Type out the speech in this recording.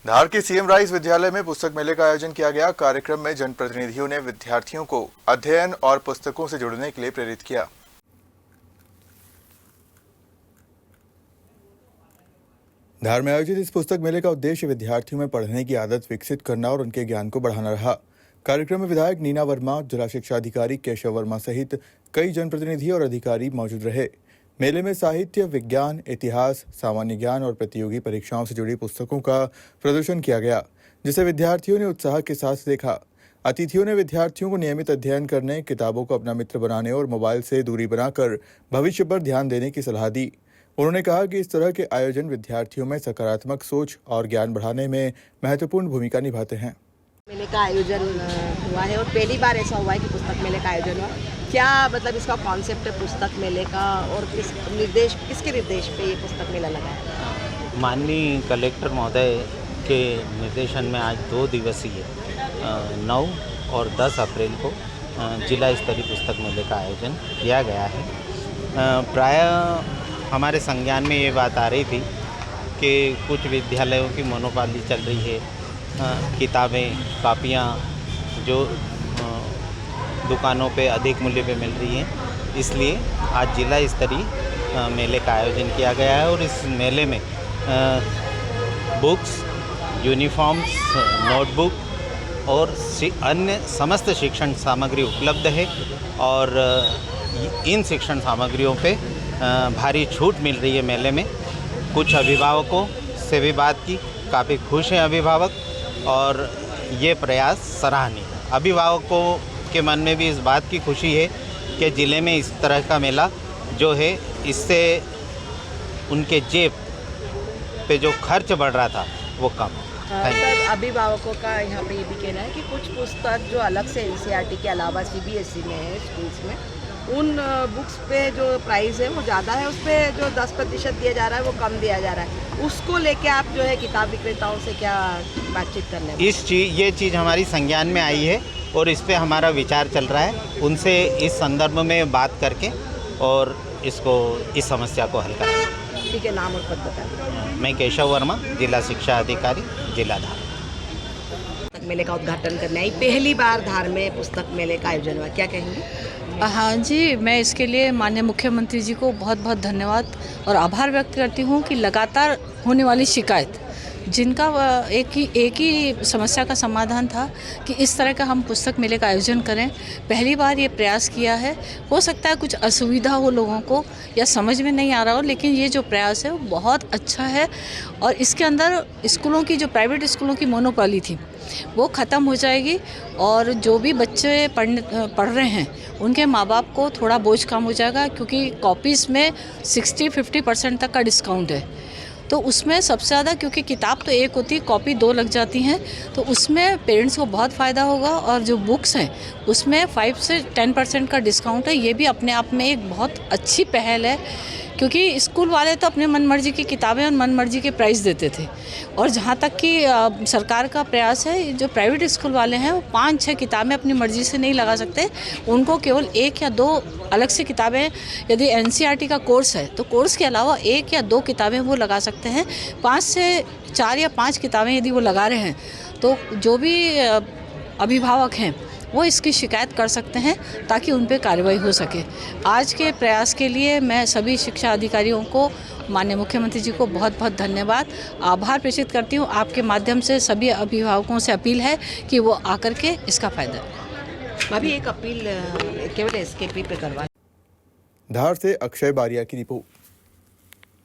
धार के CM rice विद्यालय में पुस्तक मेले का आयोजन किया गया। कार्यक्रम में जनप्रतिनिधियों ने विद्यार्थियों को अध्ययन और पुस्तकों से जुड़ने के लिए प्रेरित किया। धार में आयोजित इस पुस्तक मेले का उद्देश्य विद्यार्थियों में पढ़ने की आदत विकसित करना और उनके ज्ञान को बढ़ाना रहा। कार्यक्रम में विधायक नीना वर्मा, जिला शिक्षा अधिकारी केशव वर्मा सहित कई जनप्रतिनिधि और अधिकारी मौजूद रहे। मेले में साहित्य, विज्ञान, इतिहास, सामान्य ज्ञान और प्रतियोगी परीक्षाओं से जुड़ी पुस्तकों का प्रदर्शन किया गया, जिसे विद्यार्थियों ने उत्साह के साथ देखा। अतिथियों ने विद्यार्थियों को नियमित अध्ययन करने, किताबों को अपना मित्र बनाने और मोबाइल से दूरी बनाकर भविष्य पर ध्यान देने की सलाह दी। उन्होंने कहा कि इस तरह के आयोजन विद्यार्थियों में सकारात्मक सोच और ज्ञान बढ़ाने में महत्वपूर्ण भूमिका निभाते हैं। मेले का आयोजन हुआ है और पहली बार ऐसा हुआ है कि पुस्तक मेले का आयोजन हुआ। क्या मतलब इसका कॉन्सेप्ट है पुस्तक मेले का और किसके निर्देश पे ये पुस्तक मेला लगा है? माननीय कलेक्टर महोदय के निर्देशन में आज 2 दिवसीय 9 और 10 अप्रैल को जिला स्तरीय पुस्तक मेले का आयोजन किया गया है। प्रायः हमारे संज्ञान में ये बात आ रही थी कि कुछ विद्यालयों की मोनोपाली चल रही है, किताबें, कापियाँ जो दुकानों पे अधिक मूल्य पे मिल रही हैं, इसलिए आज जिला स्तरीय मेले का आयोजन किया गया है। और इस मेले में बुक्स, यूनिफॉर्म्स, नोटबुक और अन्य समस्त शिक्षण सामग्री उपलब्ध है और इन शिक्षण सामग्रियों पे भारी छूट मिल रही है मेले में। कुछ अभिभावकों से भी बात की, काफ़ी खुश हैं अभिभावक और ये प्रयास सराहनीय है। अभिभावकों के मन में भी इस बात की खुशी है कि ज़िले में इस तरह का मेला जो है, इससे उनके जेब पे जो खर्च बढ़ रहा था वो कम। सर, अभिभावकों का यहाँ पे ये भी कहना है कि कुछ पुस्तक जो अलग से एनसीईआरटी के अलावा सीबीएसई में है, स्कूल्स में, उन बुक्स पे जो प्राइस है वो ज़्यादा है, उस पर जो 10% दिया जा रहा है वो कम दिया जा रहा है। उसको लेके आप जो है किताब विक्रेताओं से क्या बातचीत करने में? ये चीज़ हमारी संज्ञान में आई है और इस पे हमारा विचार चल रहा है। उनसे इस संदर्भ में बात करके और इस समस्या को हल करेंगे। ठीक है, नाम और पद बताएं। मैं केशव वर्मा, जिला शिक्षा अधिकारी, जिला धार। पुस्तक मेले का उद्घाटन करने आई, पहली बार धार में पुस्तक मेले का आयोजन हुआ, क्या कहेंगे? हाँ जी, मैं इसके लिए माननीय मुख्यमंत्री जी को बहुत बहुत धन्यवाद और आभार व्यक्त करती हूँ कि लगातार होने वाली शिकायत, जिनका एक ही समस्या का समाधान था कि इस तरह का हम पुस्तक मेले का आयोजन करें, पहली बार ये प्रयास किया है। हो सकता है कुछ असुविधा हो लोगों को या समझ में नहीं आ रहा हो, लेकिन ये जो प्रयास है वो बहुत अच्छा है और इसके अंदर स्कूलों की, जो प्राइवेट स्कूलों की मोनोपोली थी वो ख़त्म हो जाएगी और जो भी बच्चे पढ़ रहे हैं उनके माँ बाप को थोड़ा बोझ कम हो जाएगा, क्योंकि कॉपीज़ में 60-50% तक का डिस्काउंट है। तो उसमें सबसे ज़्यादा, क्योंकि किताब तो एक होती, कॉपी 2 लग जाती हैं, तो उसमें पेरेंट्स को बहुत फ़ायदा होगा। और जो बुक्स हैं उसमें 5 से 10% का डिस्काउंट है। ये भी अपने आप में एक बहुत अच्छी पहल है, क्योंकि स्कूल वाले तो अपने मनमर्जी की किताबें और मनमर्जी के प्राइस देते थे। और जहाँ तक कि सरकार का प्रयास है, जो प्राइवेट स्कूल वाले हैं वो 5-6 किताबें अपनी मर्ज़ी से नहीं लगा सकते, उनको केवल 1 या 2 अलग से किताबें, यदि एनसीईआरटी का कोर्स है तो कोर्स के अलावा 1 या 2 किताबें वो लगा सकते हैं। 5 से 4 या 5 किताबें यदि वो लगा रहे हैं तो जो भी अभिभावक हैं वो इसकी शिकायत कर सकते हैं ताकि उन पर कार्रवाई हो सके। आज के प्रयास के लिए मैं सभी शिक्षा अधिकारियों को, माननीय मुख्यमंत्री जी को बहुत बहुत धन्यवाद, आभार प्रेषित करती हूँ। आपके माध्यम से सभी अभिभावकों से अपील है कि वो आकर के इसका फ़ायदा। अभी एक अपील केवल एसकेपी पे करवा। धार से अक्षय बारिया की रिपोर्ट।